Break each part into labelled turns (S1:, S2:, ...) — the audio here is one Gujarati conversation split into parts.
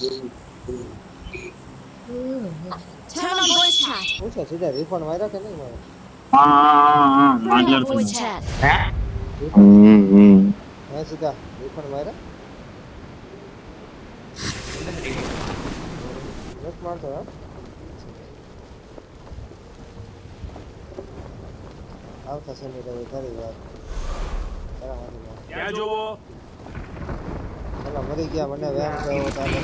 S1: Turn on voice chat.
S2: પૂછે સીધા રિફંડ માર્યા કે નહીં મારે
S3: હા
S1: Bring up
S3: માજર
S1: voice chat.
S2: Refund હે સીધા રિફંડ માર્યા નથી મારતો હા આવતા છે નહીં હવે તારી વાત તારા હાથમાં
S4: ક્યાં જોવો
S2: પેલા મરી ગયા મને વ્યાયામ થયો તારે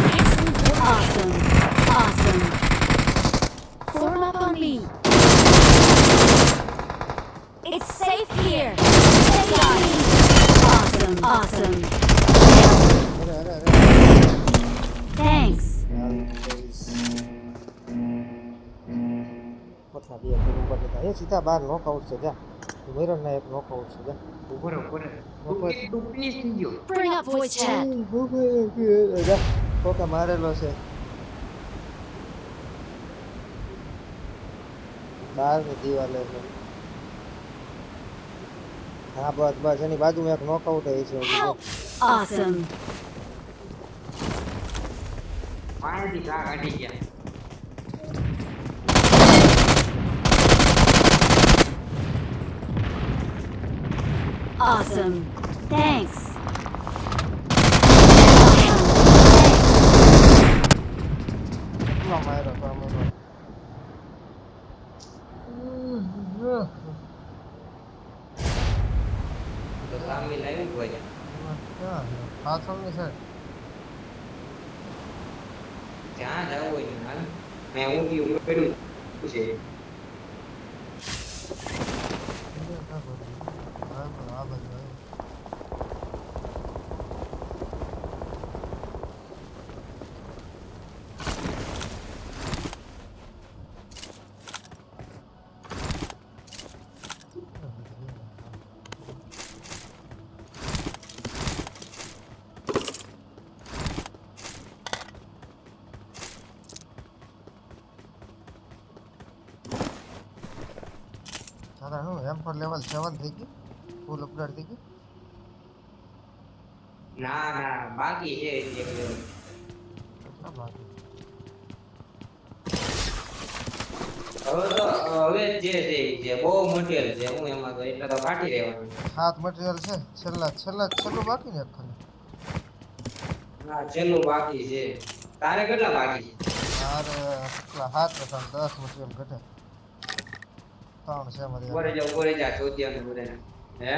S1: Awesome. Awesome. Form up on me. It's safe here. Stay on me. Awesome. Awesome.
S2: અરે અરે અરે
S1: Thanks.
S2: પથરા બે ઉપર જતા એ સીધા બાર નોકઆઉટ છે જા મેરો ના એક નોકઆઉટ છે જા
S5: ઉપર ડૂબની થઈ ગયો
S1: Bring up voice chat.
S2: જા કોકે મારેલો છે બાર ની દિવાલે છે હા બસ બસ એની બાજુમાં એક નોકઆઉટ છે હજી જો.
S1: Awesome.
S5: પાણીથી ઘા કાઢી ગયા
S1: Awesome. Thanks.
S2: કેટલો માર્યો તો આમાં
S5: તો સામે લાવી હોય
S2: ક્યાં છે પાછળની સાઈડ
S5: જ્યાં જવું હોય ને હાલ મેં ઊંઘી કર્યું છે
S2: આ બાજુ તારા શું M4 લેવલ 7 થઈ ગઈ ફૂલ અપગ્રેડ થઈ ગઈ
S5: ના ના બાકી છે એક લેવલ
S2: કેટલા બાકી
S5: હવે તો હવે જે છે જે બહુ મટીરિયલ છે હું એમાં તો એટલે તો કાઢી રહેવાનું
S2: 7 મટીરીયલ છે છેલ્લું બાકી ને ખાલી
S5: ના છેલ્લું બાકી છે તારે કેટલા બાકી છે
S2: અરે કેટલા 7 હતા 10 મટીરીયલ ઘટે 3 છે મારી
S5: ઉપર જા ચોથિયાનું બધે હે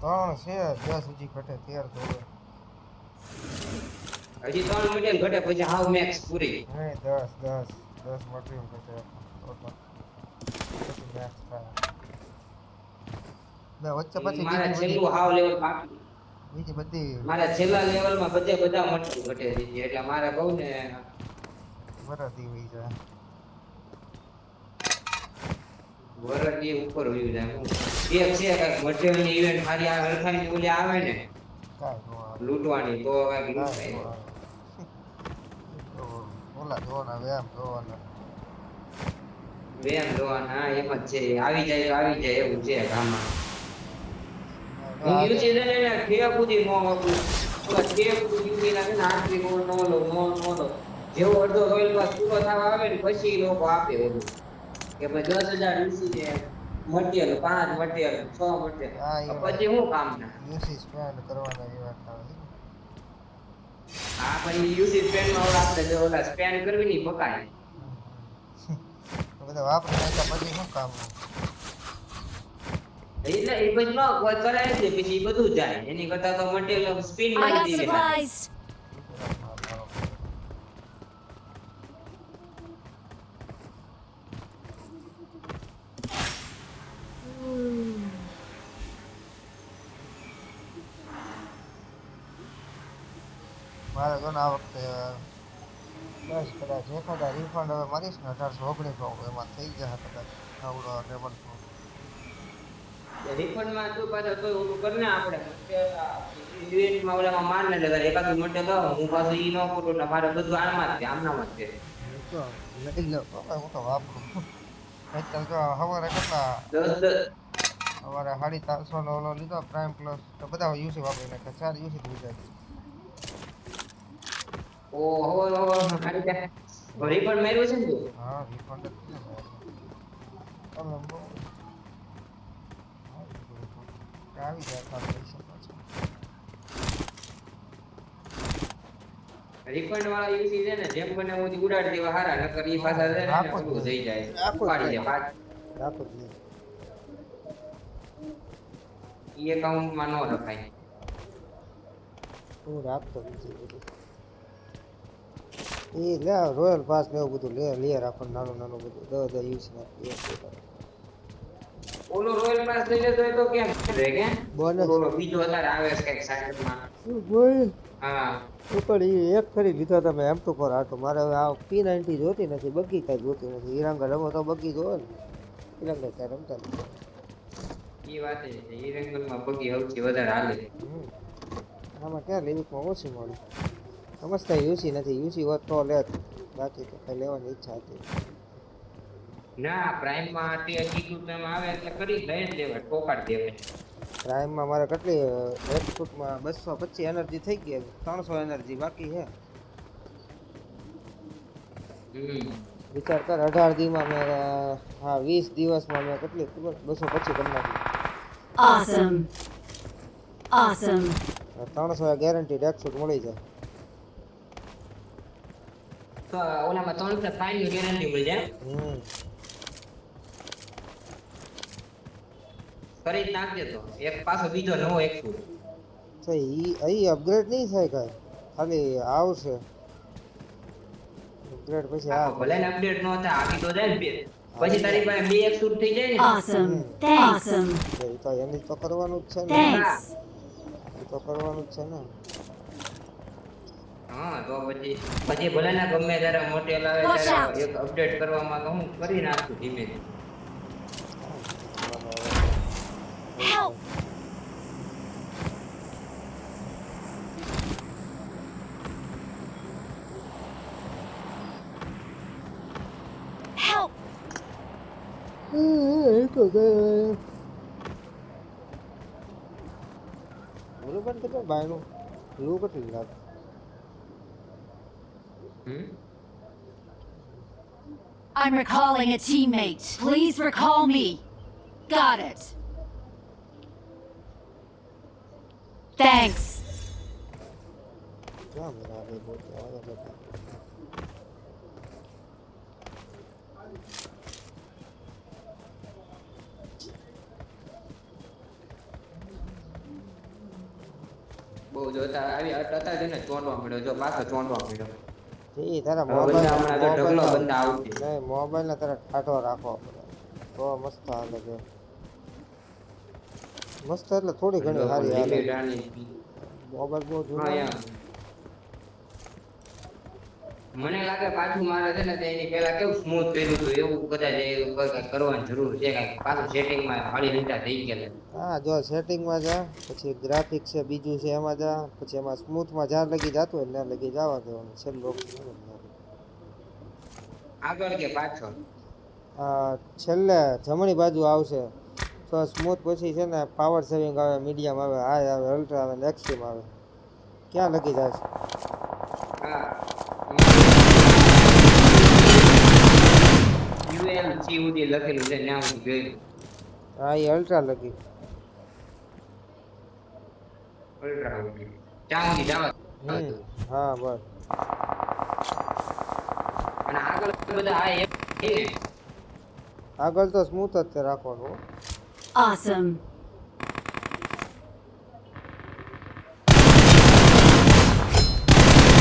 S2: 3 છે 10 સુધી ઘટે 13 તો હવે
S5: હજી 3 મટીરિયલ ઘટે પછી હાવ મેક્સ પૂરી
S2: નહીં 10 મટીરીયલ ઘટે ટોટલ પછી મેક્સ થાય બે વચ્ચે પછી
S5: મારા
S2: બીજી
S5: છેલ્લું હાવ લેવલ બાકી
S2: બધી
S5: મારા છેલ્લા લેવલમાં બધા મટીરિયલ ઘટે છે એટલે મારે કહું ને
S2: વરદી હોઈ જાય
S5: વરડી ઉપર હોઈ જાય હું એક છે કે મટીરિયલ ની ઇવેન્ટ ખાલી આ હરખાની ઓલી આવે ને
S2: કાંઈ નો આવે
S5: લૂંટવાની તો કાંઈક
S2: કાંઈ નો
S5: લૂંટાય
S2: આવે ઓલા જોવાના વ્યાયામ જોવાના
S5: વેમ જોવાના એમ જ છે આવી જાય એવું છે ગામમાં હું યુસી ને ઠેક સુધી નો વાપરું ઓલા ઠેક સુધી યુસી ના છે ને આટલી નો લો જેવો અડધો રોયલ પાસ પૂરો થવા આવે ને પછી લોકો આપે ઓલું કે ભાઈ 10,000 યુસી ને મટીરિયલ 5 મટીરિયલ 6 મટીરિયલ પછી હું કામ ના
S2: યુસી સ્પેન્ડ કરવાના એવા થાય
S5: હા પણ યુસી સ્પેન માં ઓલા આપણે જો ઓલા સ્પેન કરવી ની પકાય
S2: તો બધા વાપરી નાખ્યા પછી શું કામ
S5: એટલે એ પછી નો કોઈ કરાય છે પછી બધું જાય એની કરતા તો મટીરિયલ સ્પિન
S1: I
S5: માં
S1: got
S5: દીધી
S1: supplies.
S2: મારે જો ને આ વખતે બસ કદાચ એખાદા રિફંડ હવે મારીશ ને 1819 એમાં થઈ જશે કદાચ આવડો લેવલ
S5: રિફંડમાં તું પાછો તો ઓલું કરને આપણે ઇવેન્ટમાં ઓલામાં માર ને એટલે એકાદું મટે તો હું પાછું ઈ ન કરું એટલે મારે બધું આમાં જ છે આમનામાં જ છે
S2: તો લઈ લો હું તો વાપરું અત્યારે જો સવારે કેટલા
S5: 10
S2: સવારે 350 નો ઓલો લીધો પ્રાઇમ પ્લસ તો બધા યુસી વાપરી નાખે 4 યુસી થઈ જાય
S5: ઓહો હારી જાય રિફંડ મેળવ્યું છે ને તું
S2: હા રિફંડ જ છે તમે બહુ આવી જાય ખાલી પૈસા પાછા
S5: રિફંડ વાળા યુસી છે ને જેમ બને હું ઉડાડી દેવા હારા નકર ઈ પાછા છે ને
S2: રાખો જ
S5: ઓલું થઈ જાય
S2: રાખો જ
S5: ઉપાડી જાય
S2: રાખો જ નહીં
S5: ઈ એકાઉન્ટમાં ન રખાય
S2: હું રાખતો નથી બધું એ લે રોયલ પાસ ને એવું બધું લે રાખો નાનું નાનું બધું 10 યુઝ નાખી
S5: ઓલો રોયલ પાસ થઈ જતો હોય તો કેમ રે કે
S2: બોનસ
S5: ઓલો બીજો અત્યારે આવે છે કઈક સાઈડમાં
S2: બોય
S5: હા
S2: પણ એ એક ફરી લીધો તમે એમ તો પર આટો મારે હવે આ P90 જોતી નથી બગી કાંઈ જોતી નથી હિરાંગા રમો તો બગી જોવે ને હિરાંગા કાંઈ રમતા નથી
S5: ઈ વાત છે ઈ રેંગલમાં બગી સૌથી વધારે હાલે
S2: આમાં ક્યાં લિમિટમાં ઓછી મળે સમજતા યુસી નથી યુસી હોત તો લે બાકી તો કઈ લેવાની ઈચ્છા હતી
S5: ના પ્રાઇમ માં અત્યારે કીધું તેમ આવે એટલે કરી લઈ જ લેવાય ટોકાડ દેવાય
S2: પ્રાઇમમાં મારે કેટલી એક ફૂટમાં 225 એનર્જી થઈ ગઈ 300 એનર્જી બાકી છે વિચાર કર 18 દીમાં મેં હા 20 દિવસમાં મેં કેટલી ખબર 225 કરી નાખી
S1: Awesome. Awesome.
S2: 300 ગેરંટી 100 મળી જાય
S5: તો ઓલામાં 305 ની ગેરંટી મળી જાય કરી જ નાખજે તો એક પાછો બીજો નવો 100
S2: તો ઈ અપગ્રેડ નહીં થાય કાંઈ ખાલી આવશે અપગ્રેડ પછી આ
S5: ભલે ને અપડેટ ન થાય આવી તો જાય ને પછી તારી પાસે બે 100 થઈ જાય ને
S1: Awesome. Thanks. Awesome.
S2: એ તો એની તો કરવાનું જ છે ને
S1: Thanks.
S2: એ તો કરવાનું જ છે ને
S5: હા તો પછી ભલે ને ગમે ત્યારે મોટેલ આવે
S1: Watch
S5: ત્યારે
S1: out.
S5: એક અપડેટ કરવામાં તો હું કરી નાખું ધીમે ધીમે
S1: Help. Help.
S2: એ તો બોલો બંધ કરજો બાયનું એવું કેટલી લાગે
S1: I'm recalling a teammate. Please recall me. Got it. Thanks.
S2: ક્યાં મેરા આવે બોલ આવે બધા
S5: બહુ જોતા આવી હતા તેને ચોંટવા મળ્યો જો પાછો ચોંટવા મળ્યો
S2: એ તારા
S5: હવે બધા હમણાં તો ઢગલો
S2: મોબાઈલ
S5: બંદા આવતી
S2: નહીં મોબાઈલ ને તારા ઠાઠો રાખવો પડે તો મસ્ત હાલે છે મસ્ત એટલે થોડી ઘણી સારી હાલે મોબાઈલ બહુ જૂનો
S5: મને લાગે પાછું મારે છે ને એની પહેલા કેવું સ્મૂથ કર્યું હતું એવું કદાચ કરવાની જરૂર છે કાંઈક પાછું સેટિંગમાં હાળી લીધા થઈ ગયા
S2: હા જો સેટિંગમાં જા પછી ગ્રાફિક છે બીજું છે એમાં જા પછી એમાં સ્મૂથમાં જ્યાં લગી જતું હોય ત્યાં લગી જવા દેવાનું છેલ્લો
S5: આગળ કે પાછળ
S2: છેલ્લે જમણી બાજુ આવશે તો સ્મૂથ પછી છે ને પાવર સેવિંગ આવે મીડિયમ આવે હાઈ આવે અલ્ટ્રા આવે ને એક્સ્ટ્રીમ આવે ક્યાં લગી જાય છે
S5: હા ULC સુધી લખેલું છે ત્યાં સુધી ગયું
S2: હા એ અલ્ટ્રા લગી
S5: અલ્ટ્રા ત્યાં સુધી જવા
S2: હા બસ
S5: અને આગળ બધા આ એક છે ને
S2: આગળ તો સ્મૂથ જ તે રાખવાનું
S1: Awesome.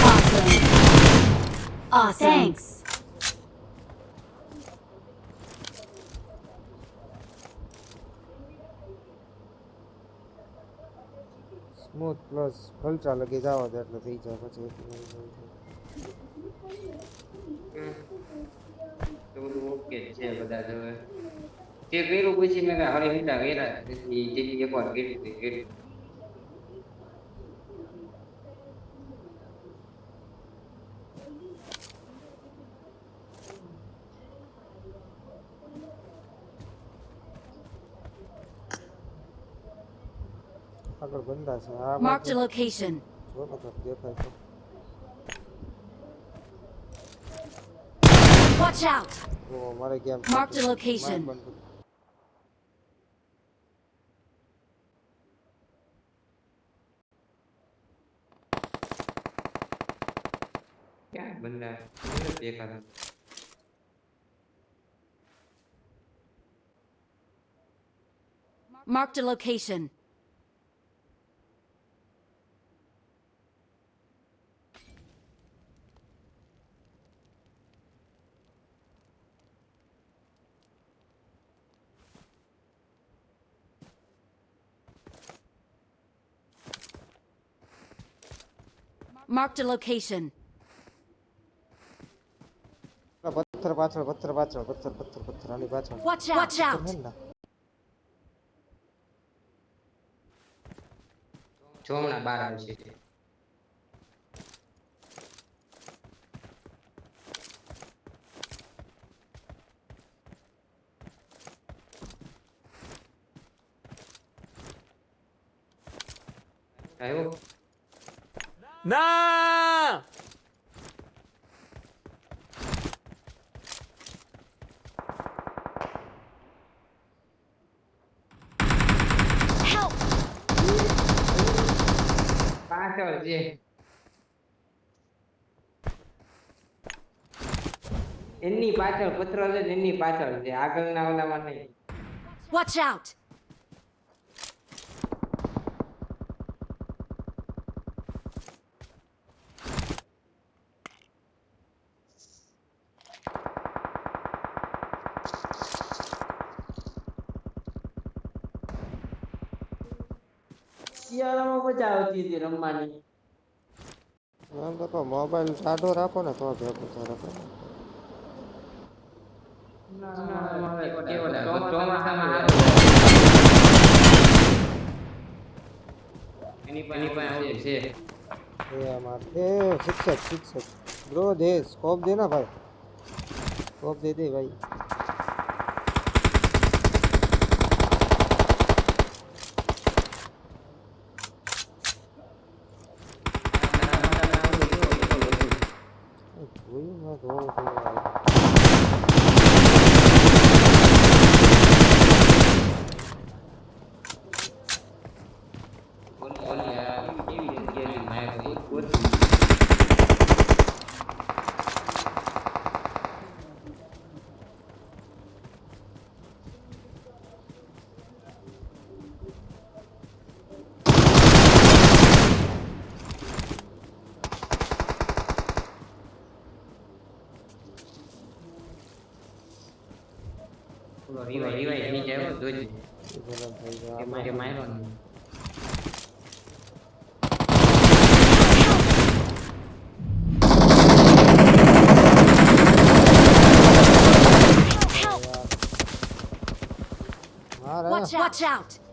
S1: Awesome. Awesome. Thanks.
S2: Smooth plus ultra લગી જાવ તો એટલે થઈ જાય પછી
S5: તો બધું ઓકે જ છે બધા જ હવે તે કર્યું પછી મેં કાંઈ હરી હિંડા કર્યા તેથી જેથી એકવાર કર્યું તે કર્યું
S2: આગળ બંદા છે આ
S1: Marked a location.
S2: જો તો દેખાય તો
S1: Watch out!
S2: ઓ મારે ગેમ
S1: Marked a location.
S5: ક્યાં બંદા દેખાતા
S1: Marked a location. Marked a location.
S2: પથ્થર પાછળ પથ્થર પાછળ પથ્થર પથ્થર પથ્થર આની પાછળ
S1: Watch out! Watch out!
S2: હે ને
S5: જો હમણાં બહાર આવશે આવ્યો
S4: ના
S1: Help!
S5: પાછળ છે એની પાછળ પથરો છે ને એની પાછળ છે આગળના ઓલામાં નહીં
S1: Watch out!
S5: શિયાળામાં મજા આવતી હતી રમવાની
S2: એમ તો કહો મોબાઈલ સાદો રાખો ને તો ભેગું થાય રાખો
S5: ચોમાસામાં એની પાસે આવું છે
S2: એ અમાર એ શિક્ષક શિક્ષક બ્રો દે સ્કોપ દે ના ભાઈ સ્કોપ દે દે ભાઈ જોયું મેં ધોળું ધોળું
S5: કેવી જગ્યાએ માયા કોઈ રિવાઈ થઈ જાય જોઈ
S2: ગરમ થઈ જાય
S5: કે મારે માર્યો ને
S1: Help!
S2: મારે
S1: Watch out!